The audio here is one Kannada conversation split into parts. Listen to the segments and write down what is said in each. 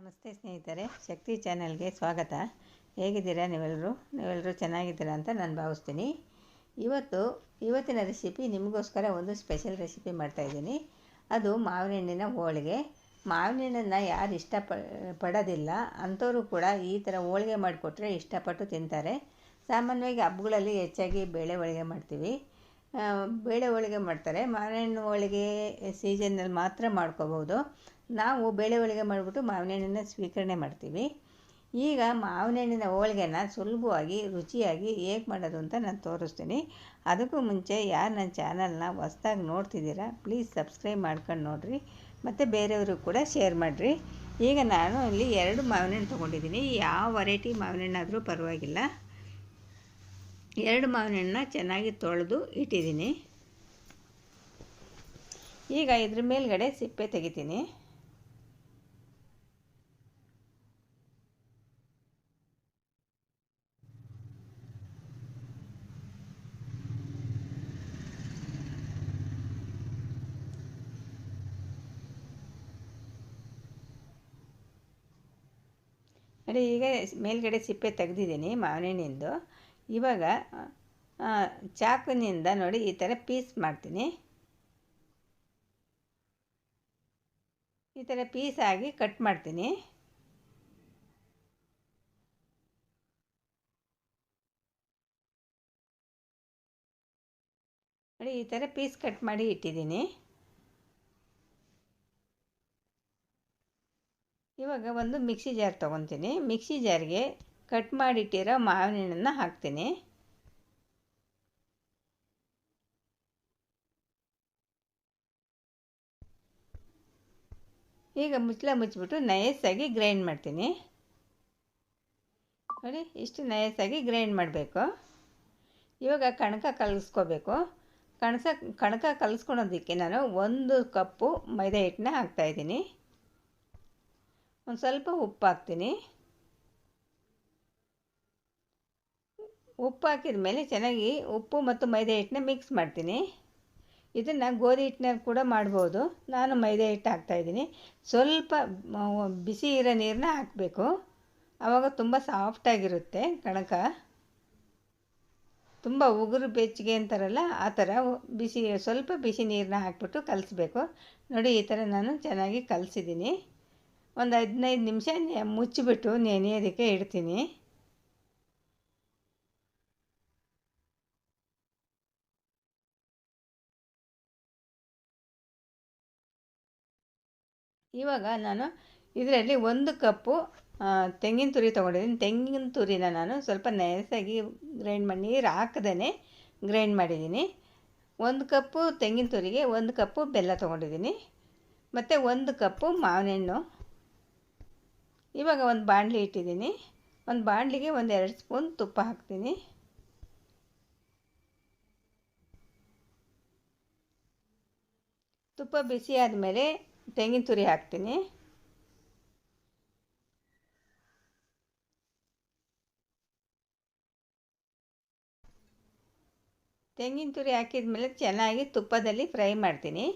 ನಮಸ್ತೆ ಸ್ನೇಹಿತರೆ, ಶಕ್ತಿ ಚಾನೆಲ್ಗೆ ಸ್ವಾಗತ. ಹೇಗಿದ್ದೀರಾ ನೀವೆಲ್ಲರೂ ಚೆನ್ನಾಗಿದ್ದೀರಾ ಅಂತ ನಾನು ಭಾವಿಸ್ತೀನಿ. ಇವತ್ತಿನ ರೆಸಿಪಿ ನಿಮಗೋಸ್ಕರ ಒಂದು ಸ್ಪೆಷಲ್ ರೆಸಿಪಿ ಮಾಡ್ತಾಯಿದ್ದೀನಿ. ಅದು ಮಾವಿನ ಹಣ್ಣಿನ ಹೋಳಿಗೆ. ಮಾವಿನ ಹಣ್ಣನ್ನು ಯಾರು ಪಡೋದಿಲ್ಲ ಅಂಥವರು ಕೂಡ ಈ ಥರ ಹೋಳಿಗೆ ಮಾಡಿಕೊಟ್ರೆ ಇಷ್ಟಪಟ್ಟು ತಿಂತಾರೆ. ಸಾಮಾನ್ಯವಾಗಿ ಹಬ್ಬಗಳಲ್ಲಿ ಹೆಚ್ಚಾಗಿ ಬೇಳೆ ಹೋಳಿಗೆ ಮಾಡ್ತೀವಿ. ಬೇಳೆ ಹೋಳಿಗೆ ಮಾಡ್ತಾರೆ. ಮಾವಿನ ಹಣ್ಣು ಹೋಳಿಗೆ ಸೀಸನ್ನಲ್ಲಿ ಮಾತ್ರ ಮಾಡ್ಕೋಬೋದು. ನಾವು ಬೇಳೆ ಹೋಳಿಗೆ ಮಾಡಿಬಿಟ್ಟು ಮಾವಿನ ಹಣ್ಣನ್ನು ಸ್ವೀಕರಣೆ ಮಾಡ್ತೀವಿ. ಈಗ ಮಾವಿನ ಹಣ್ಣಿನ ಹೋಳಿಗೆನ ಸುಲಭವಾಗಿ ರುಚಿಯಾಗಿ ಹೇಗೆ ಮಾಡೋದು ಅಂತ ನಾನು ತೋರಿಸ್ತೀನಿ. ಅದಕ್ಕೂ ಮುಂಚೆ ಯಾರು ನನ್ನ ಚಾನಲ್ನ ಹೊಸ್ದಾಗಿ ನೋಡ್ತಿದ್ದೀರಾ ಪ್ಲೀಸ್ ಸಬ್ಸ್ಕ್ರೈಬ್ ಮಾಡ್ಕೊಂಡು ನೋಡಿರಿ, ಮತ್ತು ಬೇರೆಯವ್ರಿಗೂ ಕೂಡ ಶೇರ್ ಮಾಡಿರಿ. ಈಗ ನಾನು ಇಲ್ಲಿ 2 ಮಾವಿನ ಹಣ್ಣು ತೊಗೊಂಡಿದ್ದೀನಿ. ಯಾವ ವೆರೈಟಿ ಮಾವಿನ ಹಣ್ಣಾದರೂ ಪರವಾಗಿಲ್ಲ. 2 ಮಾವಿನ ಹಣ್ಣನ್ನ ಚೆನ್ನಾಗಿ ತೊಳೆದು ಇಟ್ಟಿದ್ದೀನಿ. ಈಗ ಇದ್ರ ಮೇಲ್ಗಡೆ ಸಿಪ್ಪೆ ತೆಗಿತೀನಿ. ನೋಡಿ, ಈಗ ಮೇಲ್ಗಡೆ ಸಿಪ್ಪೆ ತೆಗೆದಿದ್ದೀನಿ ಮಾವಿನ ಹಣ್ಣಿಂದು. ಇವಾಗ ಚಾಕುನಿಂದ ನೋಡಿ ಈ ಥರ ಪೀಸ್ ಮಾಡ್ತೀನಿ. ಈ ಥರ ಪೀಸಾಗಿ ಕಟ್ ಮಾಡ್ತೀನಿ. ನೋಡಿ, ಈ ಥರ ಪೀಸ್ ಕಟ್ ಮಾಡಿ ಇಟ್ಟಿದ್ದೀನಿ. ಇವಾಗ ಒಂದು ಮಿಕ್ಸಿ ಜಾರ್ ತೊಗೊತೀನಿ. ಮಿಕ್ಸಿ ಜಾರ್ಗೆ ಕಟ್ ಮಾಡಿಟ್ಟಿರೋ ಮಾವಿನ ಹಣ್ಣನ್ನು ಹಾಕ್ತೀನಿ. ಈಗ ಮುಚ್ಚಿಬಿಟ್ಟು ನೈಸಾಗಿ ಗ್ರೈಂಡ್ ಮಾಡ್ತೀನಿ. ನೋಡಿ, ಇಷ್ಟು ನೈಸಾಗಿ ಗ್ರೈಂಡ್ ಮಾಡಬೇಕು. ಇವಾಗ ಕಣಕ ಕಲಿಸ್ಕೋಬೇಕು. ಕಣಕ ಕಲಿಸ್ಕೊಳೋದಕ್ಕೆ ನಾನು 1 ಕಪ್ಪು ಮೈದಾ ಹಿಟ್ಟನ್ನ ಹಾಕ್ತಾಯಿದ್ದೀನಿ. ಒಂದು ಸ್ವಲ್ಪ ಉಪ್ಪು ಹಾಕ್ತೀನಿ. ಉಪ್ಪು ಹಾಕಿದ ಮೇಲೆ ಚೆನ್ನಾಗಿ ಉಪ್ಪು ಮತ್ತು ಮೈದಾ ಹಿಟ್ಟನ್ನ ಮಿಕ್ಸ್ ಮಾಡ್ತೀನಿ. ಇದನ್ನು ಗೋಧಿ ಹಿಟ್ಟಿನಲ್ಲಿ ಕೂಡ ಮಾಡ್ಬೋದು. ನಾನು ಮೈದಾ ಹಿಟ್ಟು ಹಾಕ್ತಾಯಿದ್ದೀನಿ. ಸ್ವಲ್ಪ ಬಿಸಿ ಇರೋ ನೀರನ್ನ ಹಾಕಬೇಕು. ಆವಾಗ ತುಂಬ ಸಾಫ್ಟಾಗಿರುತ್ತೆ ಕಣಕ. ತುಂಬ ಉಗುರು ಬೆಚ್ಚಗೆ ಅಂತಾರಲ್ಲ ಆ ಥರ ಸ್ವಲ್ಪ ಬಿಸಿ ನೀರನ್ನ ಹಾಕ್ಬಿಟ್ಟು ಕಲಿಸ್ಬೇಕು. ನೋಡಿ, ಈ ಥರ ನಾನು ಚೆನ್ನಾಗಿ ಕಲಿಸಿದ್ದೀನಿ. ಒಂದು 15 ನಿಮಿಷ ಮುಚ್ಚಿಬಿಟ್ಟು ನೆನೆಯೋದಕ್ಕೆ ಇಡ್ತೀನಿ. ಇವಾಗ ನಾನು ಇದರಲ್ಲಿ 1 ಕಪ್ಪು ತೆಂಗಿನ ತುರಿ ತೊಗೊಂಡಿದ್ದೀನಿ. ತೆಂಗಿನ ತುರಿನ ನಾನು ಸ್ವಲ್ಪ ನೈಸಾಗಿ ಗ್ರೈಂಡ್ ಮಾಡಿ, ನೀರು ಹಾಕದೇ ಗ್ರೈಂಡ್ ಮಾಡಿದ್ದೀನಿ. 1 ಕಪ್ಪು ತೆಂಗಿನ ತುರಿಗೆ 1 ಕಪ್ಪು ಬೆಲ್ಲ ತೊಗೊಂಡಿದ್ದೀನಿ, ಮತ್ತು 1 ಕಪ್ಪು ಮಾವಿನ ಹಣ್ಣು. ಇವಾಗ ಒಂದು ಬಾಣಲಿ ಇಟ್ಟಿದ್ದೀನಿ. ಒಂದು ಬಾಣಲಿಗೆ 2 ಸ್ಪೂನ್ ತುಪ್ಪ ಹಾಕ್ತೀನಿ. ತುಪ್ಪ ಬಿಸಿ ಆದಮೇಲೆ ತೆಂಗಿನ ತುರಿ ಹಾಕ್ತೀನಿ. ತೆಂಗಿನ ತುರಿ ಹಾಕಿದ ಮೇಲೆ ಚೆನ್ನಾಗಿ ತುಪ್ಪದಲ್ಲಿ ಫ್ರೈ ಮಾಡ್ತೀನಿ.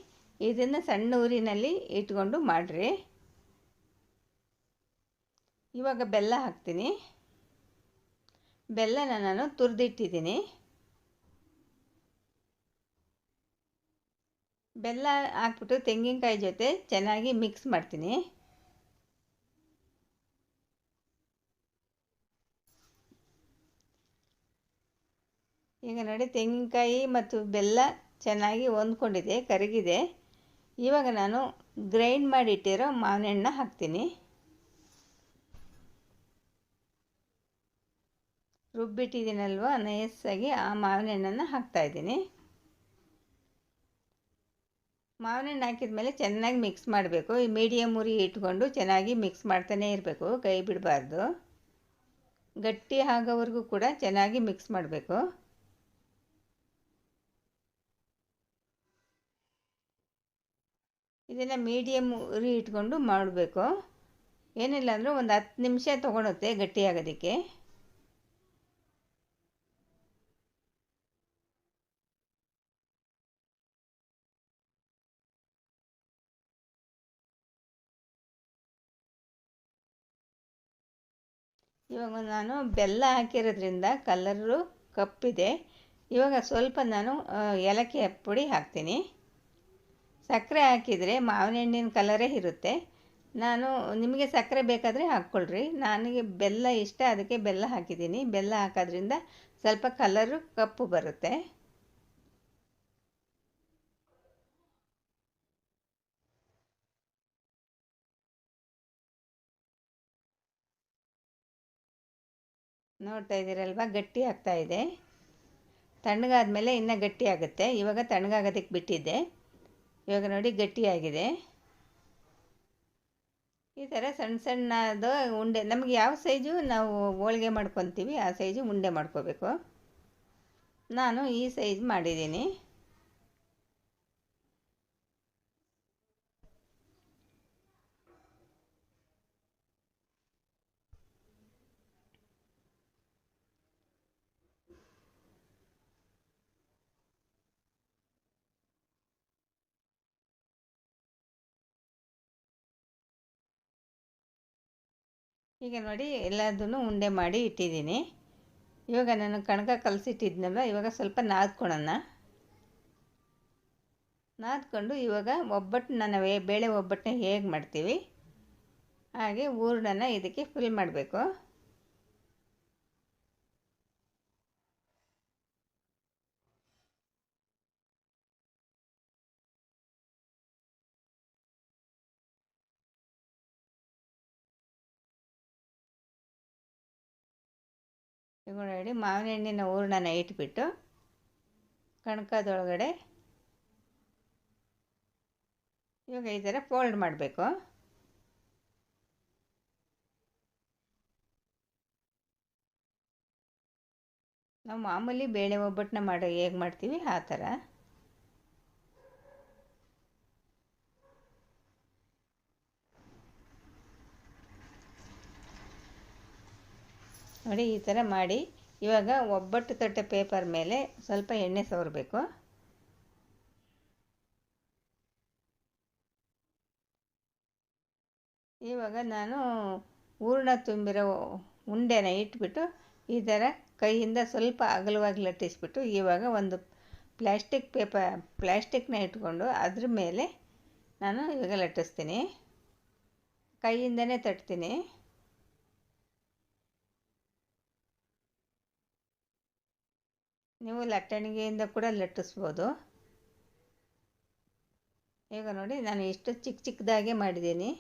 ಇದನ್ನು ಸಣ್ಣ ಊರಿನಲ್ಲಿ ಇಟ್ಕೊಂಡು ಮಾಡಿರಿ. ಇವಾಗ ಬೆಲ್ಲ ಹಾಕ್ತೀನಿ. ಬೆಲ್ಲನ ನಾನು ತುರಿದಿಟ್ಟಿದ್ದೀನಿ. ಬೆಲ್ಲ ಹಾಕ್ಬಿಟ್ಟು ತೆಂಗಿನಕಾಯಿ ಜೊತೆ ಚೆನ್ನಾಗಿ ಮಿಕ್ಸ್ ಮಾಡ್ತೀನಿ. ಈಗ ನೋಡಿ, ತೆಂಗಿನಕಾಯಿ ಮತ್ತು ಬೆಲ್ಲ ಚೆನ್ನಾಗಿ ಹೊಂದ್ಕೊಂಡಿದೆ, ಕರಗಿದೆ. ಇವಾಗ ನಾನು ಗ್ರೈಂಡ್ ಮಾಡಿಟ್ಟಿರೋ ಮಾವಿನ ಹಣ್ಣನ್ನ ಹಾಕ್ತೀನಿ. ರುಬ್ಬಿಟ್ಟಿದ್ದೀನಲ್ವ ನೈಸಾಗಿ ಆ ಮಾವಿನ ಹಣ್ಣನ್ನು ಹಾಕ್ತಾಯಿದ್ದೀನಿ. ಮಾವಿನ ಹಣ್ಣು ಹಾಕಿದ ಮೇಲೆ ಚೆನ್ನಾಗಿ ಮಿಕ್ಸ್ ಮಾಡಬೇಕು. ಈ ಮೀಡಿಯಮ್ ಉರಿ ಇಟ್ಕೊಂಡು ಚೆನ್ನಾಗಿ ಮಿಕ್ಸ್ ಮಾಡ್ತಾನೇ ಇರಬೇಕು, ಕೈ ಬಿಡಬಾರ್ದು. ಗಟ್ಟಿ ಆಗೋವರೆಗೂ ಕೂಡ ಚೆನ್ನಾಗಿ ಮಿಕ್ಸ್ ಮಾಡಬೇಕು. ಇದನ್ನು ಮೀಡಿಯಮ್ ಉರಿ ಇಟ್ಕೊಂಡು ಮಾಡಬೇಕು. ಏನಿಲ್ಲ ಅಂದರೂ ಒಂದು 10 ನಿಮಿಷ ತೊಗೊಳುತ್ತೆ ಗಟ್ಟಿಯಾಗೋದಕ್ಕೆ. ಇವಾಗ ನಾನು ಬೆಲ್ಲ ಹಾಕಿರೋದ್ರಿಂದ ಕಲರು ಕಪ್ಪಿದೆ. ಇವಾಗ ಸ್ವಲ್ಪ ನಾನು ಏಲಕ್ಕಿ ಪುಡಿ ಹಾಕ್ತೀನಿ. ಸಕ್ಕರೆ ಹಾಕಿದರೆ ಮಾವಿನ ಹಣ್ಣಿನ ಕಲರೇ ಇರುತ್ತೆ. ನಾನು ನಿಮಗೆ ಸಕ್ಕರೆ ಬೇಕಾದರೆ ಹಾಕ್ಕೊಳ್ರಿ. ನನಗೆ ಬೆಲ್ಲ ಇಷ್ಟ, ಅದಕ್ಕೆ ಬೆಲ್ಲ ಹಾಕಿದ್ದೀನಿ. ಬೆಲ್ಲ ಹಾಕೋದ್ರಿಂದ ಸ್ವಲ್ಪ ಕಲರು ಕಪ್ಪು ಬರುತ್ತೆ. ನೋಡ್ತಾ ಇದ್ದೀರಲ್ವ, ಗಟ್ಟಿ ಆಗ್ತಾ ಇದೆ. ತಣ್ಣಗಾದ್ಮೇಲೆ ಇನ್ನೂ ಗಟ್ಟಿ ಆಗುತ್ತೆ. ಇವಾಗ ತಣ್ಣಗಾಗೋದಕ್ಕೆ ಬಿಟ್ಟಿದ್ದೆ. ಇವಾಗ ನೋಡಿ ಗಟ್ಟಿಯಾಗಿದೆ. ಈ ಥರ ಸಣ್ಣ ಸಣ್ಣದು ಉಂಡೆ, ನಮಗೆ ಯಾವ ಸೈಜು ನಾವು ಹೋಳಿಗೆ ಮಾಡ್ಕೊತೀವಿ ಆ ಸೈಜು ಉಂಡೆ ಮಾಡ್ಕೋಬೇಕು. ನಾನು ಈ ಸೈಜ್ ಮಾಡಿದ್ದೀನಿ. ಈಗ ನೋಡಿ ಎಲ್ಲದನ್ನು ಉಂಡೆ ಮಾಡಿ ಇಟ್ಟಿದ್ದೀನಿ. ಇವಾಗ ನಾನು ಕಣಕ ಕಲಸಿಟ್ಟಿದ್ನಲ್ಲ, ಇವಾಗ ಸ್ವಲ್ಪ ನಾದ್ಕೊಳ್ಳೋಣ. ನಾದ್ಕೊಂಡು ಇವಾಗ ಒಬ್ಬಟ್ಟು ಬೇಳೆ ಒಬ್ಬಟ್ಟನ್ನ ಹೇಗೆ ಮಾಡ್ತೀವಿ ಹಾಗೆ ಹೂರಣನ ಇದಕ್ಕೆ ಫಿಲ್ ಮಾಡಬೇಕು. ಈಗ ನೋಡಿ ಮಾವಿನ ಹಣ್ಣಿನ ಹೂರಣನ ಇಟ್ಬಿಟ್ಟು ಕಣಕದೊಳಗಡೆ ಇವಾಗ ಈ ಥರ ಫೋಲ್ಡ್ ಮಾಡಬೇಕು. ನಾವು ಮಾಮೂಲಿ ಬೇಳೆ ಒಬ್ಬಟ್ಟನ್ನ ಹೇಗೆ ಮಾಡ್ತೀವಿ ಆ ಥರ. ನೋಡಿ ಈ ಥರ ಮಾಡಿ ಇವಾಗ ಒಬ್ಬಟ್ಟು ತಟ್ಟೆ ಪೇಪರ್ ಮೇಲೆ ಸ್ವಲ್ಪ ಎಣ್ಣೆ ಸವರಬೇಕು. ಇವಾಗ ನಾನು ಹೂರಣ ತುಂಬಿರೋ ಉಂಡೆನ ಇಟ್ಬಿಟ್ಟು ಈ ಥರ ಕೈಯಿಂದ ಸ್ವಲ್ಪ ಅಗಲವಾಗಿ ಲಟ್ಟಿಸ್ಬಿಟ್ಟು ಇವಾಗ ಒಂದು ಪ್ಲ್ಯಾಸ್ಟಿಕ್ನ ಇಟ್ಕೊಂಡು ಅದ್ರ ಮೇಲೆ ನಾನು ಇವಾಗ ಲಟ್ಟಿಸ್ತೀನಿ. ಕೈಯಿಂದನೇ ತಟ್ತೀನಿ. ನೀವು ಲಟ್ಟಣಿಗೆಯಿಂದ ಕೂಡ ಲಟ್ಟಿಸ್ಬೋದು. ಈಗ ನೋಡಿ ನಾನು ಇಷ್ಟು ಚಿಕ್ಕದಾಗೆ ಮಾಡಿದ್ದೀನಿ.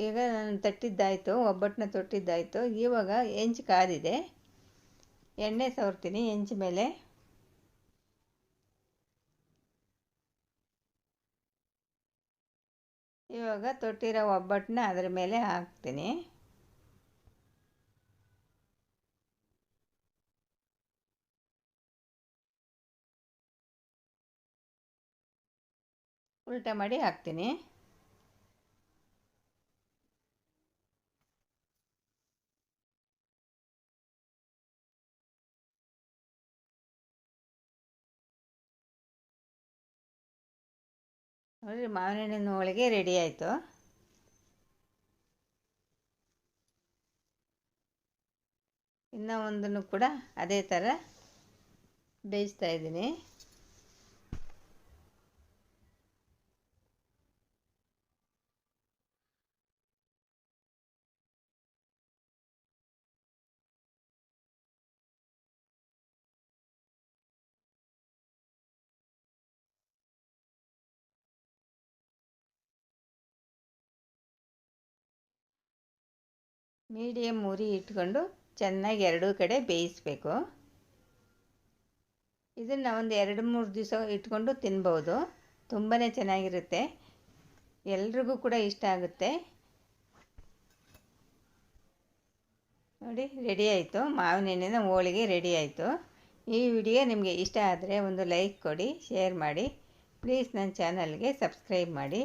ಈಗ ನಾನು ತಟ್ಟಿದ್ದಾಯಿತು, ಒಬ್ಬಟ್ಟನ್ನ ತೊಟ್ಟಿದ್ದಾಯಿತು. ಇವಾಗ ಹೆಂಚು ಕಾದಿದೆ, ಎಣ್ಣೆ ಸವರ್ತೀನಿ ಹೆಂಚು ಮೇಲೆ. ಇವಾಗ ತೊಟ್ಟಿರೋ ಒಬ್ಬಟ್ಟನ್ನ ಅದರ ಮೇಲೆ ಹಾಕ್ತೀನಿ. ಉಲ್ಟಾ ಮಾಡಿ ಹಾಕ್ತೀನಿ. ನೋಡಿ ಮಾವಿನ ಹಣ್ಣಿನ ಹೋಳಿಗೆ ರೆಡಿ ಆಯಿತು. ಇನ್ನೂ ಒಂದನ್ನು ಕೂಡ ಅದೇ ಥರ ಬೇಯಿಸ್ತಾ ಇದ್ದೀನಿ. ಮೀಡಿಯಮ್ ಉರಿ ಇಟ್ಕೊಂಡು ಚೆನ್ನಾಗಿ ಎರಡೂ ಕಡೆ ಬೇಯಿಸಬೇಕು. ಇದನ್ನು ಒಂದು 2-3 ದಿವಸ ಇಟ್ಕೊಂಡು ತಿನ್ಬೋದು. ತುಂಬಾ ಚೆನ್ನಾಗಿರುತ್ತೆ, ಎಲ್ರಿಗೂ ಕೂಡ ಇಷ್ಟ ಆಗುತ್ತೆ. ನೋಡಿ ರೆಡಿ ಆಯಿತು, ಮಾವಿನ ಹಣ್ಣಿನ ಹೋಳಿಗೆ ರೆಡಿ ಆಯಿತು. ಈ ವಿಡಿಯೋ ನಿಮಗೆ ಇಷ್ಟ ಆದರೆ ಒಂದು ಲೈಕ್ ಕೊಡಿ, ಶೇರ್ ಮಾಡಿ. ಪ್ಲೀಸ್ ನನ್ನ ಚಾನಲ್ಗೆ ಸಬ್ಸ್ಕ್ರೈಬ್ ಮಾಡಿ.